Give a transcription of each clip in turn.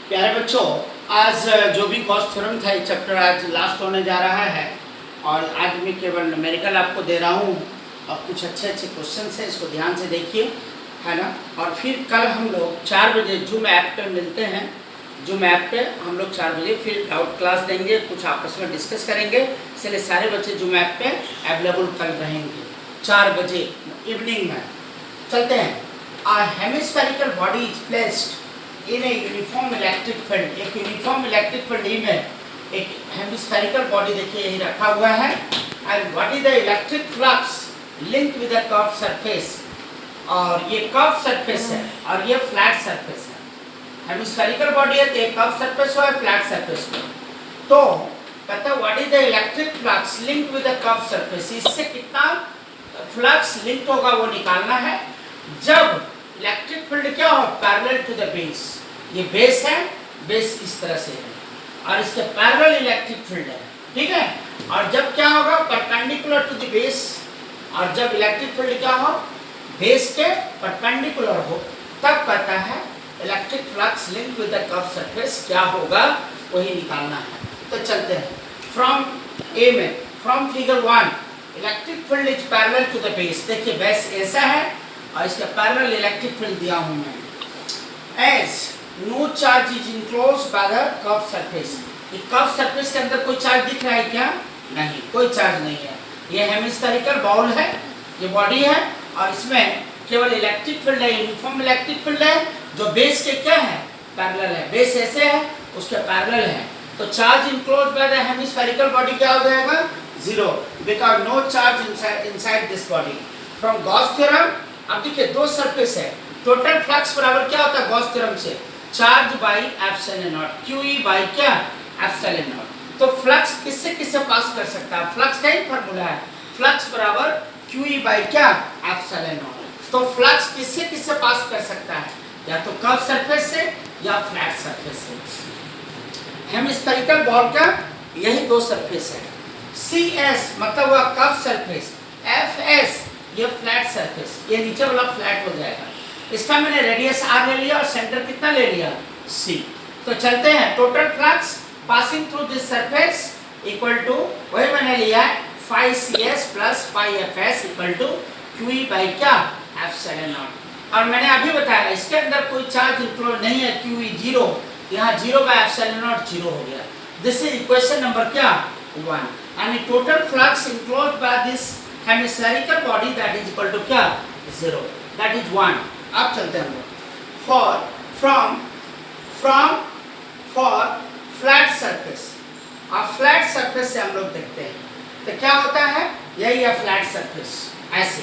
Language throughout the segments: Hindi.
प्यारे बच्चों, आज जो भी गॉस थ्योरम था ये चैप्टर आज लास्ट होने जा रहा है और आज मैं केवल न्यूमेरिकल आपको दे रहा हूँ और कुछ अच्छे अच्छे क्वेश्चन हैं, इसको ध्यान से देखिए, है ना। और फिर कल हम लोग 4 बजे जूम ऐप पे मिलते हैं। जूम ऐप पे हम लोग 4 बजे फिर डाउट क्लास देंगे, कुछ आपस में डिस्कस करेंगे, इसलिए सारे बच्चे जूम ऐप पे अवेलेबल कल रहेंगे 4 बजे इवनिंग में। चलते हैं। A hemispherical body is placed in a uniform electric field। एक यूनिफॉर्म इलेक्ट्रिक फील्ड में एक हेमिस्फेरिकल बॉडी देखिए यही रखा हुआ है। And what is the electric flux linked with the curved surface. और ये कर्व सरफेस है और ये फ्लैट सरफेस है। हेमिस्फेरिकल बॉडी है तो एक कर्व सरफेस हो, फ्लैट सरफेस हो। तो कहता है what is the electric flux linked with the curved surface. इससे कितना फ्लक्स लिंक होगा वो निकालना है जब इलेक्ट्रिक फील्ड क्या हो, पैरेलल टू द बेस। ये बेस है, बेस इस तरह से है और इसके पैरेलल इलेक्ट्रिक फील्ड है, ठीक है। और जब क्या होगा, परपेंडिकुलर टू द बेस। और जब इलेक्ट्रिक फील्ड क्या हो, बेस के परपेंडिकुलर हो, तब कहता है electric flux link with the curved surface क्या होगा, वही निकालना है। तो चलते हैं फ्रॉम ए में, from figure 1 electric field is parallel to the base. देखिए बेस ऐसा है और इसका पैरेलल इलेक्ट्रिक फील्ड दिया हूं मैं। As no charge is enclosed by the curved surface. ये कर्व सरफेस के अंदर कोई चार्ज दिख रहा है क्या? नहीं, कोई चार्ज नहीं है। ये हेमिस्फेरिकल बॉल है, ये बॉडी है और इसमें केवल इलेक्ट्रिक फील्ड है, यूनिफॉर्म इलेक्ट्रिक फील्ड है जो बेस के क्या है, पैरेलल है। बेस ऐसे है, उसके पैरेलल है। तो charge enclosed by the hemispherical body क्या हो जाएगा? 0, because no charge inside this body. From Gauss theorem अब देखिए दो सरफेस है, टोटल फ्लक्स बराबर क्या होता है गॉस थ्योरम से? Charge by epsilon not, QE by क्या, एप्सिलॉन नॉट। तो फ्लक्स किससे किससे पास कर सकता है? फ्लक्स का ही फार्मूला है, फ्लक्स बराबर QE बाई क्या, एप्सिलॉन नॉट। तो फ्लक्स किससे किससे पास कर सकता है? या तो कर्व सरफेस से या फ्लैट सरफेस से। हेमिस्फेरिकल बॉल का यही दो सरफेस है। CS मतलब हुआ कर्व सरफेस, FS ये फ्लैट सरफेस, ये नीचे वाला फ्लैट हो जाएगा। इसका मैंने रेडियस R ले लिया और सेंटर कितना ले लिया, C। तो चलते हैं, total flux passing through this surface equal to वही मैंने लिया है 5CS plus 5FS equal to QE by क्या, एप्सिलॉन नॉट। और मैंने अभी बताया इसके अंदर कोई चार्ज इंक्लूड नहीं है, QE 0, यहाँ 0 बाई एप्सिलॉन नॉट 0 हो गया। दिस इज इक्वेशन नंबर क्या, 1। And total flux enclosed by this hemispherical body that is equal to क्या, 0, दैट इज 1। अब चलते हैं हम लोग फॉर फ्लैट सरफेस। अब फ्लैट सरफेस से हम लोग देखते हैं तो क्या होता है, यही है फ्लैट सरफेस। ऐसे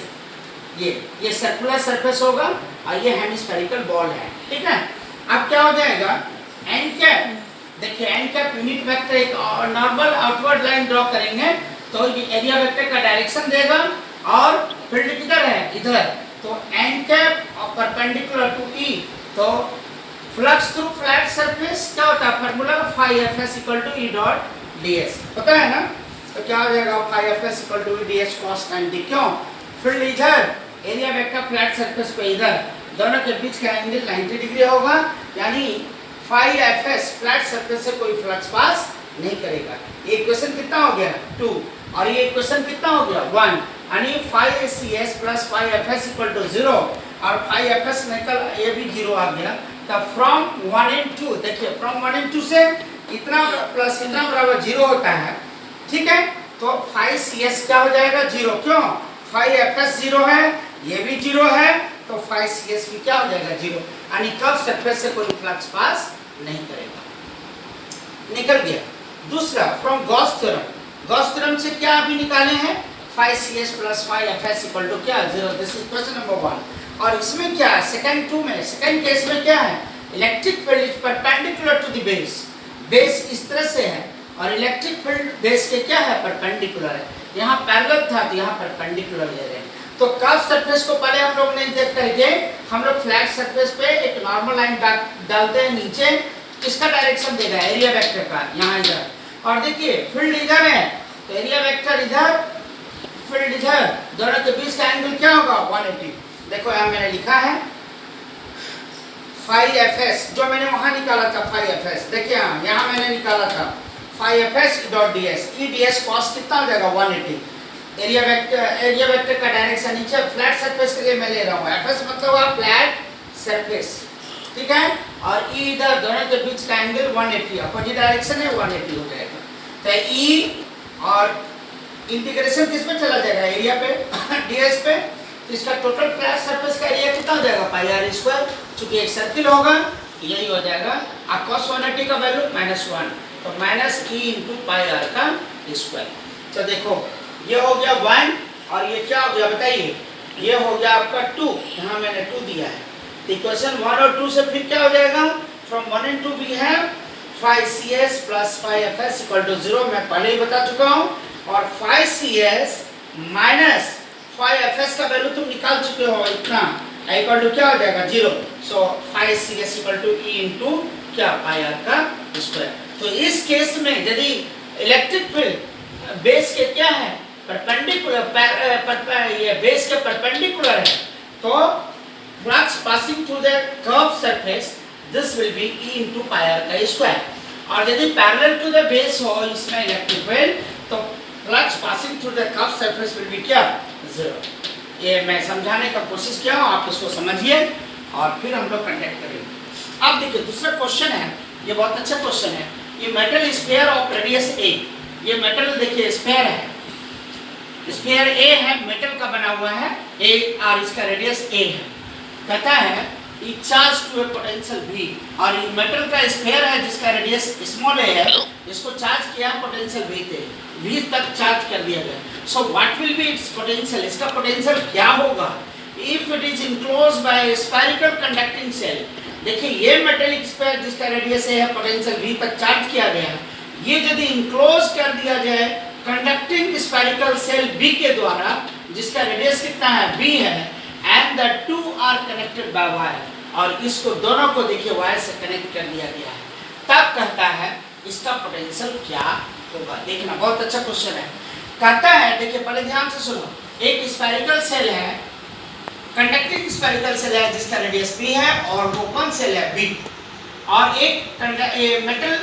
ये सर्कुलर सरफेस होगा और ये हेमिस्फेरिकल बॉल है, ठीक है। अब क्या हो जाएगा, एन कैप, देखिए एन कैप यूनिट वेक्टर एक नॉर्मल आउटवर्ड लाइन ड्रॉ करेंगे तो ये एरिया वेक्टर का डायरेक्शन देगा और फील्ड किधर है, इधर। तो एन कैप और परपेंडिकुलर टू E, तो फ्लक्स थ्रू फ्लैट सरफेस क्या होता है, formula 5FS equal to E dot ds, पता है ना। तो क्या हो जाएगा 5FS equal to E ds cos 90। क्यों, फील्ड इधर, एरिया वेक्टर फ्लैट सरफेस पे इधर, दोनों के बीच का एंगल 90 डिग्री होगा, यानी 5FS फ्लैट सरफेस से कोई फ्लक्स पास नहीं करेगा। ये इक्वेशन कितना हो गया, 2, और ये इक्वेशन कितना हो गया, 1। यानी 5CS plus 5FS equal to 0 और 5FS निकल ये भी 0 आ गया। तब फ्रॉम 1 and 2, देखिए फ्रॉम 1 and 2 से इतना प्लस इतना बराबर 0 होता है, ठीक है। तो 5CS क्या हो जाएगा, 0। क्यों, 5FS 0 है, ये भी 0 है, तो 5CS भी क्या हो जाएगा, 0। यानी कर्व सरफेस से कोई फ्लक्स पास नहीं करेगा, निकल गया। दूसरा from Gauss theorem, Gauss theorem से क्या अभी निकाले हैं, 5CS plus 5FS equal to क्या, 0। This is question number 1। और इसमें क्या है, सेकंड 2 में, सेकंड केस में क्या है, electric field is perpendicular to the base. Base इस तरह से है और इलेक्ट्रिक फील्ड बेस के क्या है, परपेंडिकुलर है। यहाँ पैरेलल था तो यहाँ परपेंडिकुलर ले रहे हैं। तो कर्व सरफेस को पहले हम लोग नहीं देख करके हम लोग फ्लैट सरफेस पे एक नॉर्मल लाइन डालते हैं नीचे, किसका डायरेक्शन देगा, एरिया वेक्टर का, यहाँ इधर। और देखिए फील्ड इधर है तो एरिया वेक्टर इधर, फील्ड इधर, दोनों के बीच का एंगल क्या होगा, 180। देखो यहाँ मैंने लिखा है फाई एफ एस जो मैंने वहाँ निकाला था, फाई एफ एस देखिए यहाँ मैंने निकाला था phi F S dot D S, E D S cos कितना हो जाएगा 180। एरिया वेक्टर का डायरेक्शन नीचे, फ्लैट सरफेस के लिए मैं ले रहा हूँ, एफ एस मतलब हुआ फ्लैट सरफेस, ठीक है, और ई इधर दोनों के बीच का एंगल 180, अपोजिट डायरेक्शन है 180 हो जाएगा। तो ई और इंटीग्रेशन किस पे चला जाएगा, एरिया पे डीएस पे, तो इसका टोटल फ्लैट सरफेस का एरिया कितना हो जाएगा पाई आर स्क्वायर, चूंकि एक सर्किल होगा यही हो जाएगा, और cos 180 का वैल्यू -1, तो minus E into pi R का स्क्वायर। तो देखो ये हो गया 1 और ये क्या हो गया बताइए, ये हो गया आपका 2, यहाँ मैंने 2 दिया है। इक्वेशन 1 और 2 से फिर क्या हो जाएगा, from 1 and 2 we have phi C S plus phi F S equal to 0, मैं पहले ही बता चुका हूँ, और phi C S minus phi F S का वैल्यू तुम निकाल चुके हो इतना, इक्वल टू क्या हो जाएगा 0, so phi C S equal to E into क्या पाई आर का स्क्वायर। तो इस केस में यदि इलेक्ट्रिक फील्ड बेस के क्या है परपेंडिकुलर, ये बेस के परपेंडिकुलर है, तो flux passing through the curved surface this will be E into pi R का स्क्वायर, और यदि पैरेलल टू द बेस हो इसमें इलेक्ट्रिक फील्ड तो flux passing through the curved surface will be क्या 0। ये मैं समझाने का कोशिश किया हूँ, आप इसको समझिए और फिर हम लोग कंडक्ट करेंगे। अब देखिए दूसरा क्वेश्चन है, ये बहुत अच्छा क्वेश्चन है, ये मेटल स्फीयर ऑफ रेडियस ए, ये मेटल देखिए स्फीयर है, स्फीयर ए है, मेटल का बना हुआ है ए और इसका रेडियस ए है, कहता है E charge to a potential V, और ये मेटल का स्फीयर है जिसका रेडियस स्मॉल ए है, इसको चार्ज किया पोटेंशियल V थे, V तक चार्ज कर दिया गया। So what will be its potential, इसका पोटेंशियल क्या होगा if it is enclosed by spherical conducting shell. देखिए ये मेटेलिक स्फीयर जिसका रेडियस ए है, पोटेंशियल V तक चार्ज किया गया, ये यदि इनक्लोज कर दिया जाए कंडक्टिंग स्फेरिकल सेल B के द्वारा जिसका रेडियस कितना है B है, and the two are connected by wire, और इसको दोनों को देखिए वायर से कनेक्ट कर दिया गया है, तब कहता है इसका पोटेंशियल क्या होगा। देखना बहुत अच्छा क्वेश्चन है, कहता है देखिए पहले ध्यान से सुनो, एक स्फेरिकल सेल है, कंडक्टिंग स्फेरिकल सेल है जिसका रेडियस B है और वो कौन सेल है B, और एक मेटल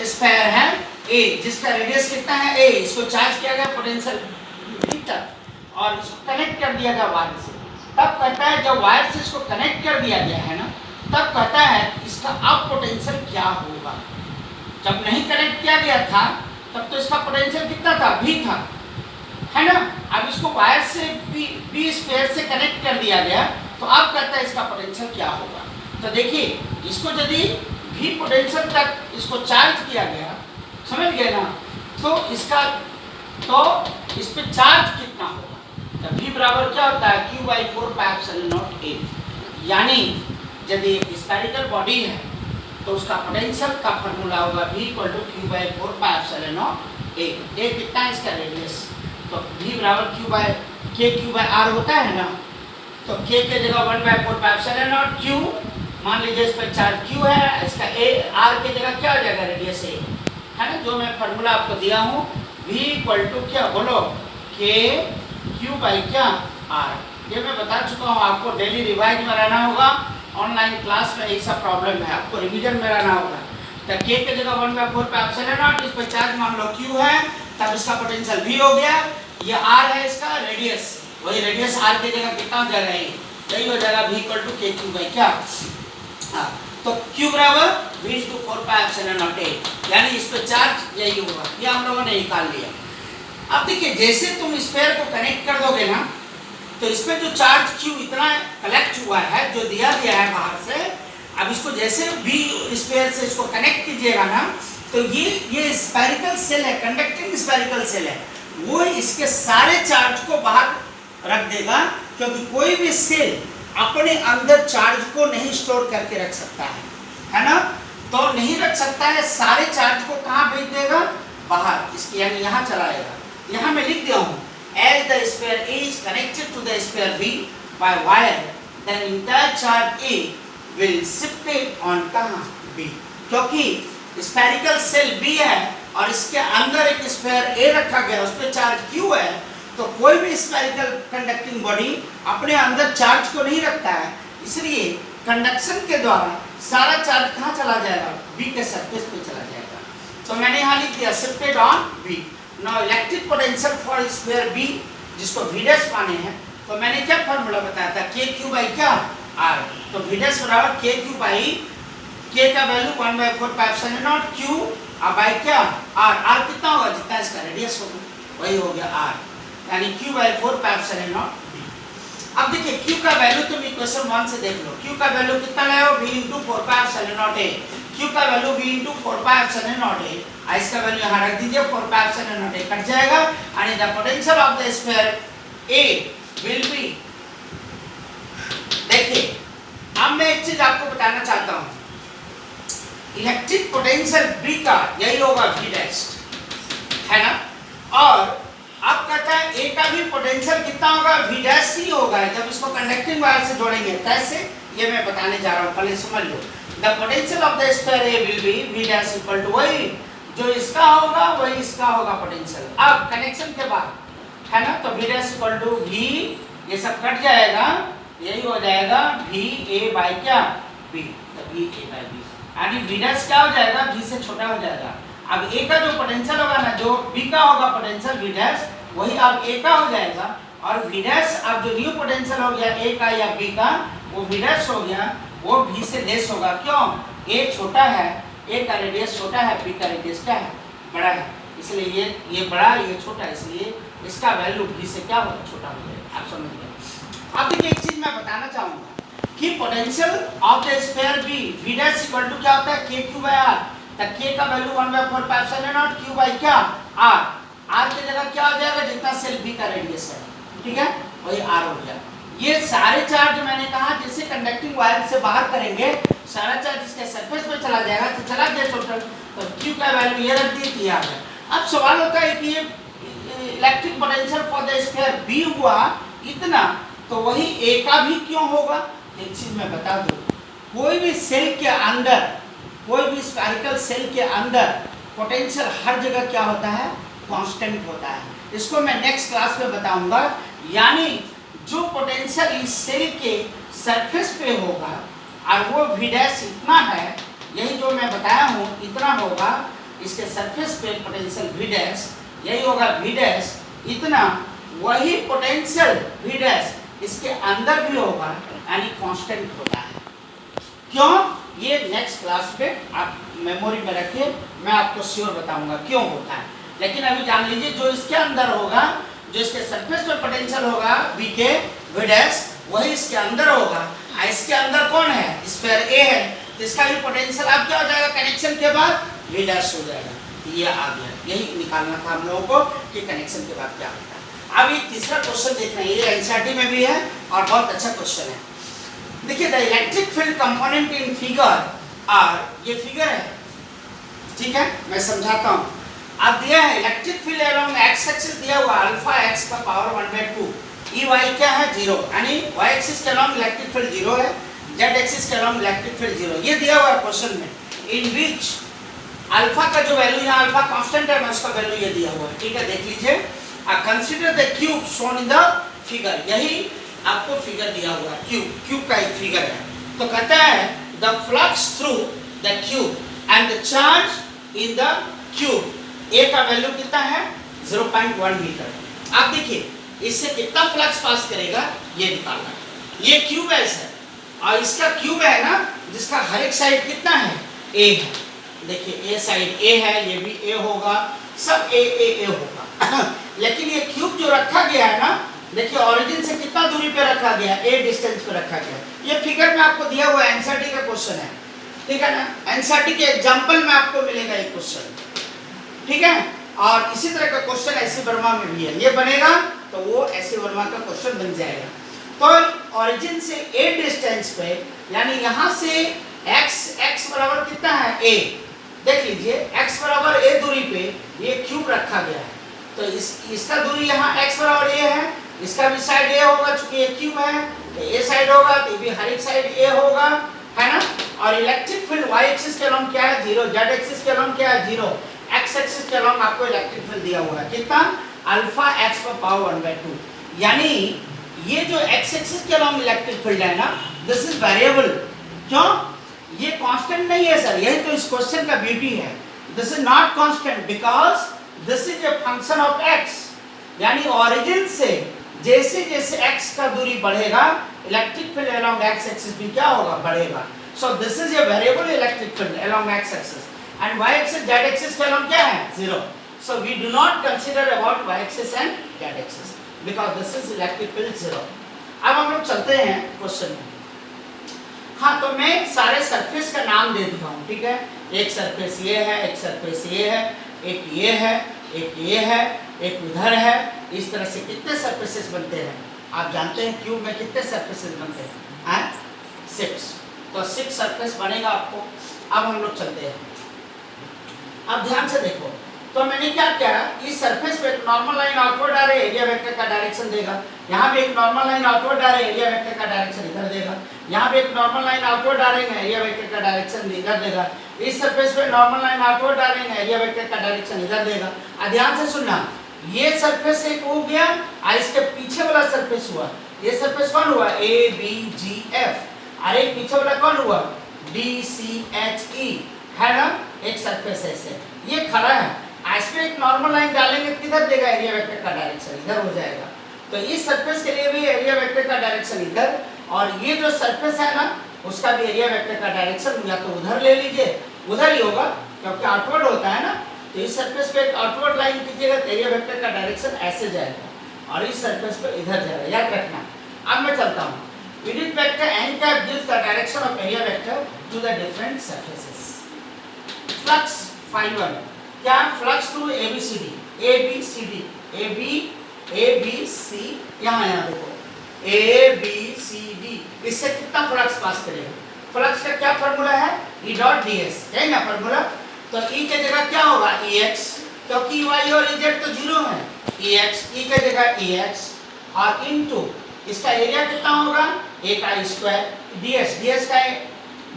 स्फीयर है A जिसका रेडियस कितना है A, इसको चार्ज किया गया पोटेंशियल V तक और इसको कनेक्ट कर दिया गया वायर से। तब कहता है जब वायर से इसको कनेक्ट कर दिया गया है ना, तब कहता है इसका अब पोटेंशियल क्या होगा। जब नहीं कनेक्ट किया गया था तब तो इसका पोटेंशियल कितना था V था, है ना, अब इसको वायर से B स्फीयर से कनेक्ट कर दिया गया, तो अब कहता है इसका पोटेंशियल क्या होगा। तो देखिए इसको यदि V पोटेंशियल तक इसको चार्ज किया गया, समझ गए ना, तो इसका तो इस पे चार्ज कितना होगा, तो V बराबर क्या होता है Q/4πε0A, यानी यदि एक स्फेरिकल बॉडी है तो उसका पोटेंशियल का फार्मूला होगा V = Q/4πε0A। A कितना है इसका रेडियस, तो V बराबर Q/R होता है ना, तो K के जगह 1/4πε0 Q, मान लीजिए इस पर चार्ज Q है, इसका A R के जगह क्या हो जाएगा रेडियस A, है ना, जो मैं फार्मूला आपको दिया हूँ V = क्या बोलो K Q/R। ये मैं बता चुका हूँ आपको, डेली रिवाइज में रहना होगा, ऑनलाइन क्लास में यही सब प्रॉब्लम है, आपको रिवीजन में रहना होगा। तो K के जगह 1/4πε0, इस पर चार्ज मान लो Q है, तब इसका पोटेंशियल V हो गया, ये R है इसका रेडियस, वही रेडियस R के जगह कितना हो जाएगा, यही हो जाएगा V = KQ क्या, हाँ, तो Q बराबर V × 4πε0A, यानी इस पर चार्ज यही होगा, ये हम लोगों ने निकाल लिया। अब देखिए जैसे तुम स्फीयर को कनेक्ट कर दोगे ना, तो इसमें जो चार्ज Q इतना कलेक्ट हुआ है जो दिया गया है बाहर से, अब इसको जैसे भी स्फीयर से इसको कनेक्ट कीजिएगा ना, तो ये स्फेरिकल सेल है, कंडक्टिंग स्फेरिकल सेल है, वो इसके सारे चार्ज को बाहर रख देगा, क्योंकि कोई भी सेल अपने अंदर चार्ज को नहीं स्टोर करके रख सकता है ना, तो नहीं रख सकता है, सारे चार्ज को कहाँ भेज देगा, बाहर, इसकी यानी यहाँ चलाएगा। यहाँ मैं लिख दिया हूँ, as the sphere A is connected to the sphere B by wire, then entire charge A will shift on कहाँ B, क्योंकि स्फेरिकल सेल B है और इसके अंदर एक स्फीयर A रखा गया, उस पर चार्ज Q है, तो कोई भी स्फेरिकल कंडक्टिंग बॉडी अपने अंदर चार्ज को नहीं रखता है, इसलिए कंडक्शन के द्वारा सारा चार्ज कहाँ चला जाएगा, बी के सरफेस पे चला जाएगा। तो मैंने यहाँ लिख दिया shifted on B. Now electric potential for sphere B, जिसको वी डैश पाने हैं, तो मैंने क्या फार्मूला बताया था, के क्यू बाई क्या आर। तो वी डैश बराबर के क्यू बाई, के का वैल्यू 1/4πε0 क्यू बाई क्या आर। आर कितना होगा, जितना इसका रेडियस होगा वही हो गया आर, यानी q/4πε0। अब देखिए q का वैल्यू तुम इक्वेशन 1 से देख लो, q का वैल्यू कितना लाए हो, v × 4πε0 है। q का वैल्यू v × 4πε0 है, और इसका वैल्यू यहाँ रख दीजिए, 4πε0 कट जाएगा, and the potential of the sphere A will be। देखिए अब मैं एक चीज आपको बताना चाहता हूँ, इलेक्ट्रिक पोटेंशियल B का यही होगा v डैश, है ना। और अब कहता है A का भी पोटेंशियल कितना होगा, v डैश ही होगा जब इसको कंडक्टिंग वायर से जोड़ेंगे। कैसे, ये मैं बताने जा रहा हूँ, पहले समझ लो। The potential of the sphere A will be v dash equal to, वही जो इसका होगा वही इसका होगा पोटेंशियल। अब कनेक्शन के बाद, है ना, तो v dash equal to v, ये सब कट जाएगा, यही हो जाएगा va बाई क्या b, तो va बाई b, यानी v डैश क्या हो जाएगा, v से छोटा हो जाएगा। अब a का जो पोटेंशियल होगा ना, जो b का होगा पोटेंशियल v डैश, वही अब a का हो जाएगा, और v डैश अब जो न्यू पोटेंशियल हो गया a का या b का, वो v डैश हो गया, वो v से लेस होगा। क्यों, a छोटा है, a का रेडियस छोटा है, b का रेडियस क्या है, बड़ा है, इसलिए ये बड़ा, ये छोटा, इसलिए इसका वैल्यू v से क्या होगा, छोटा हो जाएगा। आप समझ गए। अब देखिए एक चीज मैं बताना चाहूंगा कि potential of the sphere b v dash equal to क्या होता है, k क्यू बाई r। तो k का वैल्यू 1/4πε0 q बाई क्या r, r की जगह क्या हो जाएगा, जितना सेल b का रेडियस है, ठीक है, वही r हो गया। ये सारे चार्ज मैंने कहा जैसे कंडक्टिंग वायर से बाहर करेंगे, सारा चार्ज इसके सरफेस पे चला जाएगा, तो चला गया टोटल, तो q का वैल्यू ये रख दिए, आ गया। अब सवाल होता है कि ये electric potential for the sphere b हुआ इतना, तो वही a का भी क्यों होगा। एक चीज मैं बता दूं, कोई भी सेल के अंदर, कोई भी स्फेरिकल सेल के अंदर पोटेंशियल हर जगह क्या होता है, कांस्टेंट होता है। इसको मैं नेक्स्ट क्लास में बताऊंगा। यानी जो पोटेंशियल इस सेल के सरफेस पे होगा और वो v डैश इतना है, यही जो मैं बताया हूँ इतना होगा, इसके सरफेस पे पोटेंशियल v डैश, यही होगा v डैश इतना, वही पोटेंशियल v डैश इसके अंदर भी होगा, यानी कांस्टेंट होता है। क्यों, ये नेक्स्ट क्लास पे आप मेमोरी में रखिए, मैं आपको श्योर बताऊंगा क्यों होता है। लेकिन अभी जान लीजिए जो इसके अंदर होगा, जो इसके सरफेस पे पोटेंशियल होगा v के v डैश, वही इसके अंदर होगा। इसके अंदर कौन है, स्फीयर A है, तो इसका भी पोटेंशियल अब क्या हो जाएगा, कनेक्शन के बाद v डैश हो जाएगा। ये आ गया, यही निकालना था हम लोगों को कि कनेक्शन के बाद क्या होता है। अब ये तीसरा क्वेश्चन देखना है, ये एनसीईआरटी में भी है और बहुत अच्छा क्वेश्चन है। देखिए the electric field component in figure are, ये फिगर है, ठीक है, मैं समझाता हूँ। अब दिया है electric field along X axis दिया हुआ अल्फा एक्स का पावर 1/2, ई वाई क्या है 0, यानी वाई एक्सिस के अलोंग इलेक्ट्रिक फील्ड 0 है, जेड एक्सिस के अलोंग इलेक्ट्रिक फील्ड 0, ये दिया हुआ है क्वेश्चन में। इन विच अल्फा का जो वैल्यू यहाँ अल्फा कांस्टेंट है, उसका वैल्यू ये दिया हुआ है, ठीक है, देख लीजिए। Consider the cube shown in the figure, यही आपको फिगर दिया हुआ है, क्यूब का एक फिगर है। तो कहता है the flux through the cube and the charge in the cube, A का वैल्यू कितना है 0.1 मीटर। आप देखिए इससे कितना फ्लक्स पास करेगा ये निकालना है। ये क्यूब है और इसका क्यूब है ना, जिसका हर एक साइड कितना है ए है। देखिए ए साइड ए है, ये भी ए होगा, सब ए होगा। लेकिन ये क्यूब जो रखा गया है ना, देखिए ओरिजिन से कितना दूरी पे रखा गया, ए डिस्टेंस पे रखा गया। ये फिगर में आपको दिया हुआ एनसीईआरटी का क्वेश्चन है, ठीक है ना, एनसीईआरटी के एग्जांपल में आपको मिलेगा ये क्वेश्चन, ठीक है। और इसी तरह का क्वेश्चन ऐसे वर्मा में भी है, ये बनेगा तो वो ऐसे वर्मा का क्वेश्चन बन जाएगा। तो ओरिजिन से ए डिस्टेंस पे, यानी यहाँ से x बराबर कितना है a, देख लीजिए x बराबर a दूरी पे ये क्यूब रखा गया है, तो इसका दूरी यहाँ x बराबर a है, इसका भी साइड a होगा, चूंकि ये क्यूब है तो a साइड होगा, तो भी हर एक साइड a होगा, है ना। और इलेक्ट्रिक फील्ड y एक्सिस के अलोंग क्या है 0, z एक्सिस के अलोंग क्या है 0, x एक्सिस के अलोंग आपको इलेक्ट्रिक फील्ड दिया हुआ है कितना, अल्फा x पर पावर 1/2। यानी ये जो x एक्सिस के अलोंग इलेक्ट्रिक फील्ड है ना, दिस इज वेरिएबल, क्यों? ये कांस्टेंट नहीं है सर, यही तो इस क्वेश्चन का ब्यूटी है। This is not constant because this is a function of x, यानी ओरिजिन से जैसे जैसे x का दूरी बढ़ेगा electric field along x axis भी क्या होगा, बढ़ेगा। So this is a variable electric field along x axis and y axis z axis के अलोंग क्या है, 0। So we do not consider about y axis and z axis because this is electric field 0। अब हम लोग चलते हैं क्वेश्चन में। हाँ, तो मैं सारे सरफेस का नाम दे देता हूँ, ठीक है। एक सरफेस ये है, एक सरफेस ये है, एक ये है, एक ये है, एक उधर है। इस तरह से कितने सरफेसेस बनते हैं आप जानते हैं? क्यूब में कितने सरफेसेस बनते हैं? 6। तो 6 सरफेस बनेगा आपको। अब हम लोग चलते हैं, अब ध्यान से देखो। तो मैंने क्या किया, इस सरफेस पे एक नॉर्मल लाइन आउटवर्ड आ रही है, एरिया वेक्टर का डायरेक्शन देगा। यहाँ पे एक नॉर्मल लाइन आउटवर्ड आ रही है, एरिया वेक्टर का डायरेक्शन इधर देगा। यहाँ पे एक नॉर्मल लाइन आउटवर्ड आ रही है, एरिया वेक्टर का डायरेक्शन इधर देगा। इस सरफेस पे नॉर्मल लाइन आउटवर्ड आ रही है, एरिया वेक्टर का डायरेक्शन इधर देगा। ध्यान से सुनना, ये सरफेस एक हो गया और इसके पीछे वाला सरफेस हुआ। ये सरफेस कौन हुआ, ए बी जी एफ। और एक पीछे वाला कौन हुआ, डी सी एच ई, है ना। एक सरफेस ऐसे ये खड़ा है, इस पे एक नॉर्मल लाइन डालेंगे किधर देगा, एरिया वेक्टर का डायरेक्शन इधर हो जाएगा। तो इस सरफेस के लिए भी एरिया वेक्टर का डायरेक्शन इधर, और ये जो सरफेस है ना उसका भी एरिया वेक्टर का डायरेक्शन या तो उधर ले लीजिए, उधर ही होगा क्योंकि आउटवर्ड होता है ना। तो इस सरफेस पे एक आउटवर्ड लाइन कीजिएगा तो एरिया वेक्टर का डायरेक्शन ऐसे जाएगा और इस सरफेस पे इधर जाएगा, याद रखना। अब मैं चलता हूँ, unit vector n cap gives the direction of area vector to the different surfaces. Flux fiber क्या, flux through ABCD, ABCD, ABC, यहाँ देखो ABCD, इससे कितना फ्लक्स पास करेगा। फ्लक्स का क्या फॉर्मूला है, E डॉट ds, है ना फॉर्मूला। तो E के जगह क्या होगा, EX, क्योंकि Y और EZ तो 0 है, EX, E के जगह EX और इनटू इसका एरिया कितना होगा, 1I²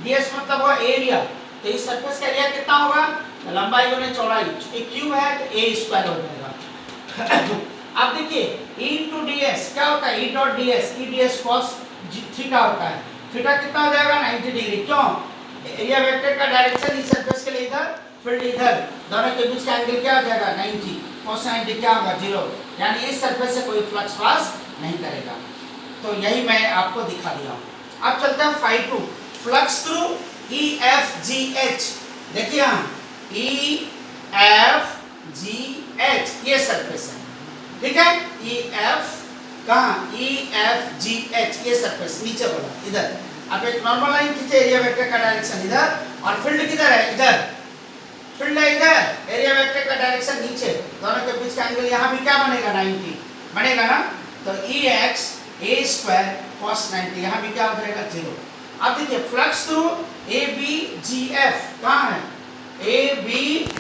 ds मतलब हुआ एरिया। तो इस सरफेस का एरिया कितना होगा, लंबाई गुने चौड़ाई, एक क्यूब है तो a² हो जाएगा। अब देखिए E into ds क्या होता है, E dot ds, E ds cos theta होता है। थीटा कितना हो जाएगा, 90 डिग्री। क्यों, एरिया वेक्टर का डायरेक्शन इस सरफेस के लिए इधर, फील्ड इधर, दोनों के बीच का एंगल क्या हो जाएगा, 90, cos 90 क्या होगा, 0, यानी इस सरफेस से कोई फ्लक्स पास नहीं करेगा। तो यही मैं आपको दिखा दिया हूँ। अब चलते हैं 5 फ्लक्स थ्रू EFGH। देखिए यहाँ EFGH ये सरफेस है, ठीक है। EF कहाँ, EFGH ये सरफेस नीचे वाला इधर। अब एक नॉर्मल लाइन खींचे, एरिया वेक्टर का डायरेक्शन इधर और फील्ड किधर है, इधर, फील्ड है इधर, एरिया वेक्टर का डायरेक्शन नीचे, दोनों के बीच का एंगल यहाँ भी क्या बनेगा, 90 बनेगा ना। तो EX a² cos 90 यहाँ भी क्या हो जाएगा, 0। अब देखिए फ्लक्स थ्रू ABGF कहाँ है, ABGF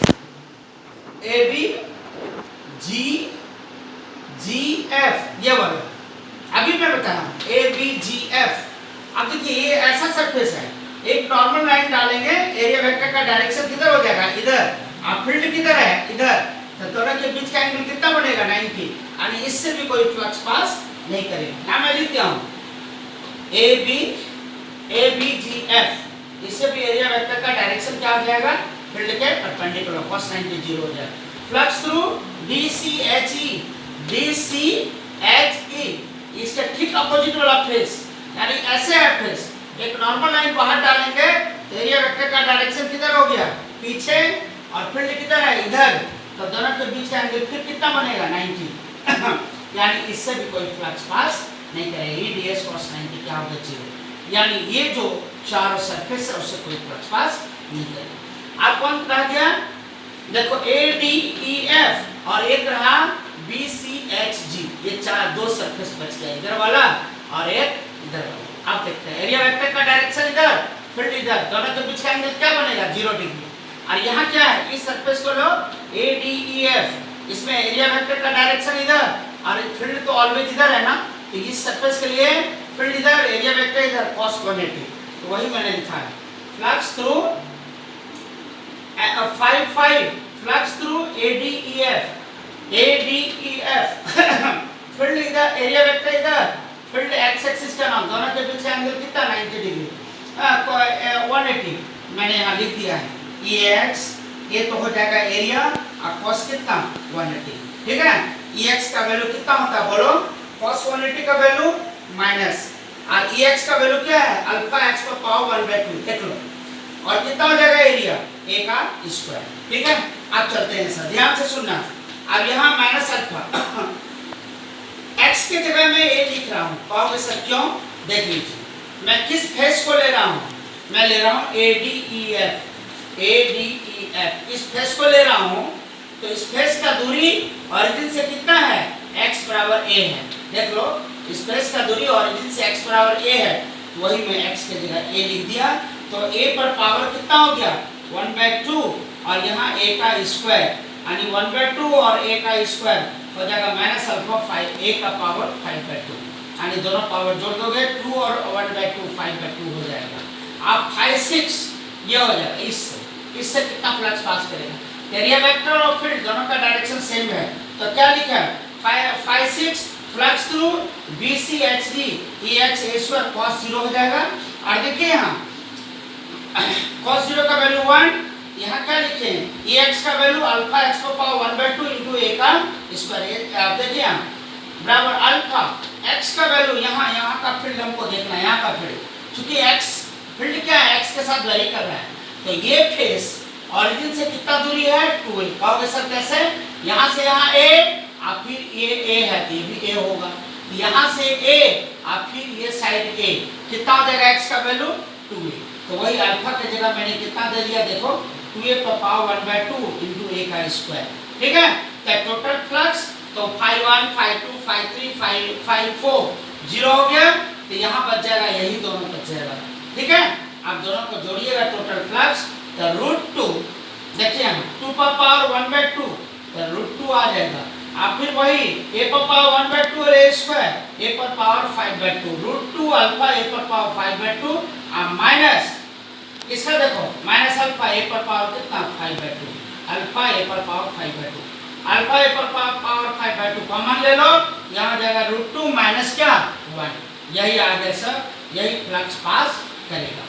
ये वाला, अभी मैं बता रहा हूँ ABGF। अब देखिए ये ऐसा सरफेस है, एक नॉर्मल लाइन डालेंगे, एरिया वेक्टर का डायरेक्शन किधर हो जाएगा, इधर, अब फील्ड किधर है, इधर, तो दोनों के बीच का एंगल कितना बनेगा, 90, यानी इससे भी कोई फ्लक्स पास नहीं करेगा। ना मैं लिख दिया हूँ ABGF, इससे भी एरिया वेक्टर का डायरेक्शन क्या हो जाएगा, फील्ड के परपेंडिकुलर, cos 90 0 हो जाएगा। फ्लक्स थ्रू DCHE, इसके ठीक अपोजिट वाला फेस, यानी ऐसे है फेस, एक नॉर्मल लाइन बाहर डालेंगे तो एरिया वेक्टर का डायरेक्शन किधर हो गया, पीछे, और फील्ड किधर है, इधर, तो दोनों के बीच का एंगल फिर कितना बनेगा, 90 यानी इससे भी कोई फ्लक्स पास नहीं करेगा। E ds cos 90 क्या होगा, 0, यानी ये जो चारों सरफेस है उससे कोई फ्लक्स पास नहीं करेगा। अब कौन रह गया, देखो ADEF और एक रहा BCHG, ये दो सरफेस बच गया, इधर वाला और एक इधर वाला। अब देखते हैं एरिया वेक्टर का डायरेक्शन इधर, फील्ड इधर, दोनों के बीच का एंगल क्या बनेगा, 0 डिग्री। और यहाँ क्या है, इस सरफेस को लो ADEF, इसमें एरिया वेक्टर का डायरेक्शन इधर और फील्ड तो ऑलवेज इधर है ना, तो इस सरफेस के लिए फील्ड इधर, एरिया वेक्टर इधर, cos 180, तो वही मैंने लिखा है। Flux through 5 flux through ADEF field इधर, एरिया वेक्टर इधर, फील्ड x एक्सिस का नाम, दोनों के बीच का एंगल कितना, 90 डिग्री। 180 मैंने यहाँ लिख दिया है EX, ये तो हो जाएगा एरिया और cos कितना 180, ठीक है। EX का वैल्यू कितना होता है बोलो, cos 180 का वैल्यू माइनस और EX का वैल्यू क्या है अल्फा x पर पावर 1/2 देख लो, और कितना हो जाएगा एरिया a का स्क्वायर, ठीक है। अब चलते हैं सर, ध्यान से सुनना। अब यहाँ माइनस अल्फा x के जगह में a लिख रहा हूँ, कहोगे सर क्यों, देख लीजिए मैं किस फेस को ले रहा हूँ, मैं ले रहा हूँ ADEF, इस फेस को ले रहा हूँ, तो इस फेस का दूरी ओरिजिन से कितना है x बराबर a है, देख लो इस फेस का दूरी ओरिजिन से x बराबर a है, वही मैं x के जगह a लिख दिया, तो a पर पावर कितना हो गया 1/2 और यहाँ a का स्क्वायर यानी 1/2 और a का स्क्वायर हो जाएगा माइनस अल्फा 5 a का पावर 5/2 यानी दोनों पावर जोड़ दोगे 2 और 1/2 5/2 हो जाएगा। आप 5 6 ये हो जाएगा, इससे कितना फ्लक्स पास करेगा, एरिया वेक्टर और फील्ड दोनों का डायरेक्शन सेम है, तो क्या लिखा है 5 6 flux through BCHD EX a square cos 0 हो जाएगा। और देखिए यहाँ cos 0 का वैल्यू 1, यहाँ क्या लिखे हैं EX का वैल्यू अल्फा x को पावर 1/2 इनटू a का स्क्वायर, आप देखिए यहाँ बराबर अल्फा x का वैल्यू, यहाँ का फील्ड हमको देखना है, यहाँ का फील्ड क्योंकि x फील्ड क्या है x के साथ वेरी कर रहा है, तो ये फेस ओरिजिन से कितना दूरी है 2a, कहोगे सर कैसे, यहाँ से यहाँ a और फिर ये a है तो ये भी a होगा, यहाँ से a और फिर ये साइड a, कितना हो जाएगा x का वैल्यू 2a, तो वही अल्फा की जगह मैंने कितना दे दिया देखो 2a पर पावर 1/2 इनटू a का स्क्वायर, ठीक है। तो टोटल फ्लक्स तो 5 1 5 2 5 3 5 4 0 हो गया, तो यहाँ बच जाएगा यही दोनों बच जाएगा, ठीक है। आप दोनों को जोड़िएगा टोटल फ्लक्स, तो √2 देखिए हम 2 पर पावर 1/2 तो √2 आ जाएगा, आप फिर वही a पर पावर 1/2 और a स्क्वायर a पर पावर 5/2 √2 अल्फा a पर पावर 5/2 और माइनस इसका देखो माइनस अल्फा a पर पावर कितना 5/2 अल्फा a पर पावर 5/2 अल्फा a पर पावर 5/2 कॉमन ले लो, यहाँ जाएगा √2 माइनस क्या 1, यही आ गया सर, यही फ्लक्स पास करेगा।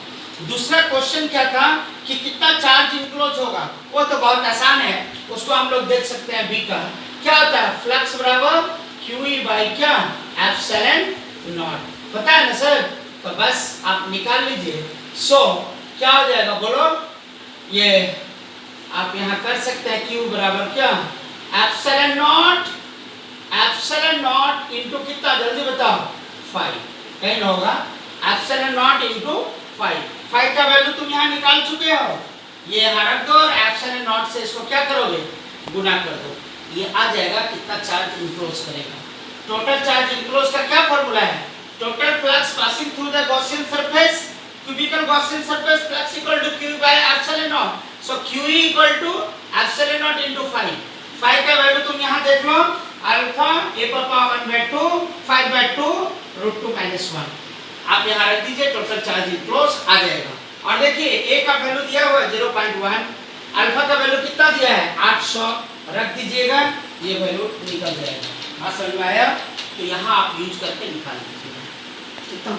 दूसरा क्वेश्चन क्या था कि कितना चार्ज इंक्लोज होगा, वो तो बहुत आसान है, उसको हम लोग देख सकते हैं बी का क्या होता है, फ्लक्स बराबर QE बाई क्या एप्सिलॉन नॉट, पता है ना सर, तो बस आप निकाल लीजिए। सो क्या हो जाएगा बोलो, ये आप यहाँ कर सकते हैं Q बराबर क्या एप्सिलॉन नॉट इनटू कितना जल्दी बताओ 5, कहीं होगा एप्सिलॉन नॉट इनटू 5 का वैल्यू तुम यहाँ निकाल चुके हो, ये यहाँ रख दो और एप्सिलॉन नॉट से इसको क्या करोगे गुना कर दो, ये आ जाएगा कितना चार्ज इंक्लोज करेगा। टोटल चार्ज इंक्लोज का क्या फॉर्मूला है, total flux passing through the Gaussian surface, cubical Gaussian surface flux equal to Q by epsilon naught, so QE equal to epsilon naught into 5 का वैल्यू तुम यहाँ देख लो अल्फा a पर पावर 1/2 5/2 √2 - 1, आप यहाँ रख दीजिए टोटल चार्ज इंक्लोज आ जाएगा। और देखिए a का वैल्यू दिया हुआ है 0.1, अल्फा का वैल्यू कितना दिया है 800, रख दीजिएगा ये वैल्यू निकल जाएगा। हाँ समझ में आया, तो यहाँ आप यूज करके निकाल लीजिएगा।